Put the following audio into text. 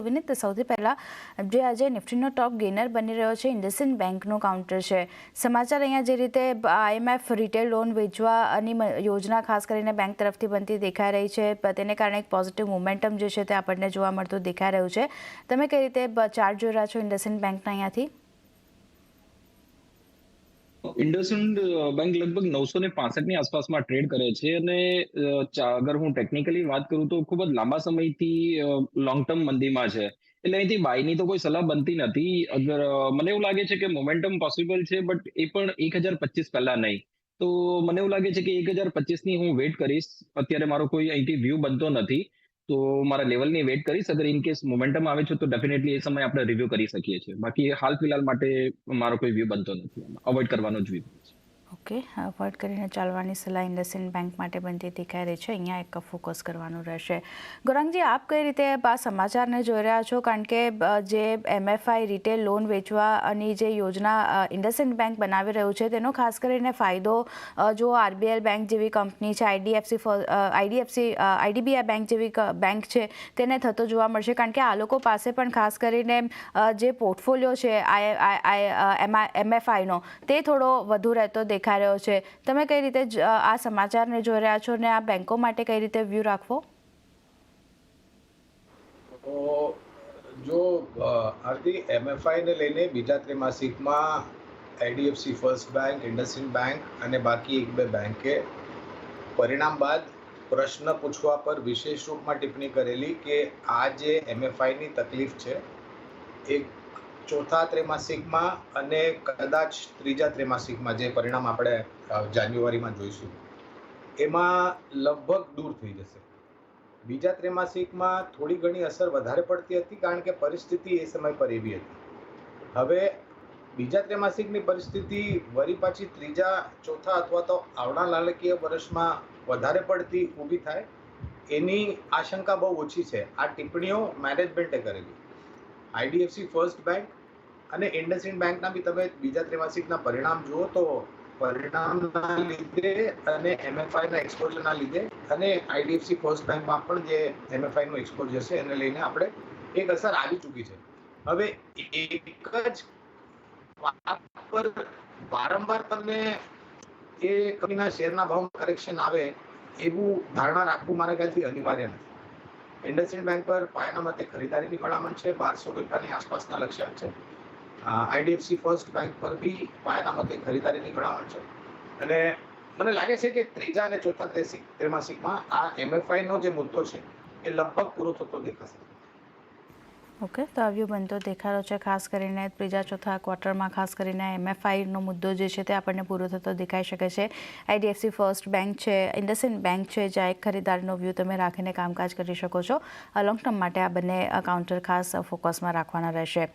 વિનીત, સૌથી પહેલાં જે આજે નિફ્ટીનો ટોપ ગેનર બની રહ્યો છે ઇન્ડસઇન્ડ બેંકનું કાઉન્ટર છે. સમાચાર અહીંયા જે રીતે IMF રિટેલ લોન વેચવાની યોજના ખાસ કરીને બેંક તરફથી બનતી દેખાઈ રહી છે, તેને કારણે એક પોઝિટિવ મોમેન્ટમ જે છે તે આપણને જોવા મળતું દેખાઈ રહ્યું છે. તમે કઈ રીતે ચાર્ટ જોઈ રહ્યા છો ઇન્ડસઇન્ડ બેંકના અહીંયાથી? ઇન્ડસઇન્ડ બેંક લગભગ 965ની આસપાસમાં ટ્રેડ કરે છે અને અગર હું ટેકનિકલી વાત કરું તો ખૂબ જ લાંબા સમયથી લોંગ ટર્મ મંદીમાં છે. એટલે અહીંથી બાયની તો કોઈ સલાહ બનતી નથી. અગર મને એવું લાગે છે કે મોમેન્ટમ પોસિબલ છે, બટ એ પણ 1025 પહેલા નહીં. તો મને એવું લાગે છે કે 1025ની હું વેટ કરીશ. અત્યારે મારો કોઈ અહીંથી વ્યૂ બનતો નથી, તો મારા લેવલની વેટ કરીશ. અગર ઇન કેસ મોમેન્ટમ આવે છે તો ડેફિનેટલી એ સમય આપણે રિવ્યુ કરી શકીએ છીએ. બાકી હાલ ફિલહાલ માટે મારો કોઈ વ્યૂ બનતો નથી, અવોઇડ કરવાનો જ વ્યૂ છે. ઓકે, અવોઇડ કરીને ચાલવાની સલાહ ઇન્ડસઇન્ડ બેંક માટે બનતી દેખાઈ રહી છે. અહીંયા એક ફોકસ કરવાનું રહેશે. ગૌરાંગજી, આપ કઈ રીતે આ સમાચારને જોઈ રહ્યા છો? કારણ કે જે MFI રીટેલ લોન વેચવાની જે યોજના ઇન્ડસઇન્ડ બેંક બનાવી રહ્યું છે તેનો ખાસ કરીને ફાયદો જો RBL બેંક જેવી કંપની છે, IDBI બેંક જેવી બેંક છે તેને થતો જોવા મળશે. કારણ કે આ લોકો પાસે પણ ખાસ કરીને જે પોર્ટફોલિયો છે MFIનો તે થોડો વધુ રહેતો દેખાઈ રહ્યો છે. તમે કઈ રીતે આ સમાચારને જોઈ રહ્યા છો અને આ બેંકો માટે કઈ રીતે વ્યૂ રાખવો? જો આરતી MFI ને લઈને બીજા ત્રિમાસિકમાં IDFC first bank, IndusInd bank અને બાકી એક બે બેંકે પરિણામ બાદ પ્રશ્ન પૂછવા પર વિશેષ રૂપમાં ટિપ્પણી કરેલી કે આ જે MFI ની તકલીફ છે એ ચોથા ત્રિમાસિકમાં અને કદાચ ત્રીજા ત્રિમાસિકમાં જે પરિણામ આપણે જાન્યુઆરીમાં જોઈશું એમાં લગભગ દૂર થઈ જશે. બીજા ત્રિમાસિકમાં થોડી ઘણી અસર વધારે પડતી હતી કારણ કે પરિસ્થિતિ એ સમય પર એવી હતી. હવે બીજા ત્રિમાસિકની પરિસ્થિતિ વળી પાછી ત્રીજા, ચોથા અથવા તો આવનાર નાણાકીય વર્ષમાં વધારે પડતી ઊભી થાય એની આશંકા બહુ ઓછી છે. આ ટિપ્પણીઓ મેનેજમેન્ટે કરેલી. IDFC ફર્સ્ટ બેંક અને ઇન્ડસઇન્ડ બેંકના બી તમે બીજા ત્રિમાસિકના પરિણામ જુઓ તો પરિણામના લીધે અને MFI ના એક્સપોઝરના લીધે અને IDFC ફર્સ્ટ બેંકમાં પણ જે MFI નું એક્સપોઝર છે એને લઈને આપણે એક અસર આવી ચૂકી છે. હવે એક જ વાત પર વારંવાર તમને એ કંપનીના શેરના ભાવમાં કરેક્શન આવે એવું ધારણા રાખવું મારા ખ્યાલથી અનિવાર્ય નથી. ઇન્ડસઇન્ડ બેંક પર પાયાના મતે ખરીદારીની ભલામણ છે, 1200 રૂપિયાની આસપાસના લક્ષ્યાંક છે. IDFC ફર્સ્ટ બેંક પર બી પાયાના મતે ખરીદારીની ભલામણ છે અને મને લાગે છે કે ત્રીજા અને ચોથા ત્રિમાસિકમાં આ MFI નો જે મુદ્દો છે એ લગભગ પૂરો થતો દેખાશે. ઓકે, તો આ વ્યૂ બનતો દેખાડો છે. ખાસ કરીને ત્રીજા ચોથા ક્વાર્ટરમાં ખાસ કરીને MFIનો મુદ્દો જે છે તે આપણને પૂરો થતો દેખાઈ શકે છે. IDFC ફર્સ્ટ બેંક છે, ઇન્ડસઇન્ડ બેંક છે, જ્યાં એક ખરીદારીનો વ્યૂ તમે રાખીને કામકાજ કરી શકો છો. લોંગ ટર્મ માટે આ બંને કાઉન્ટર ખાસ ફોકસમાં રાખવાના રહેશે.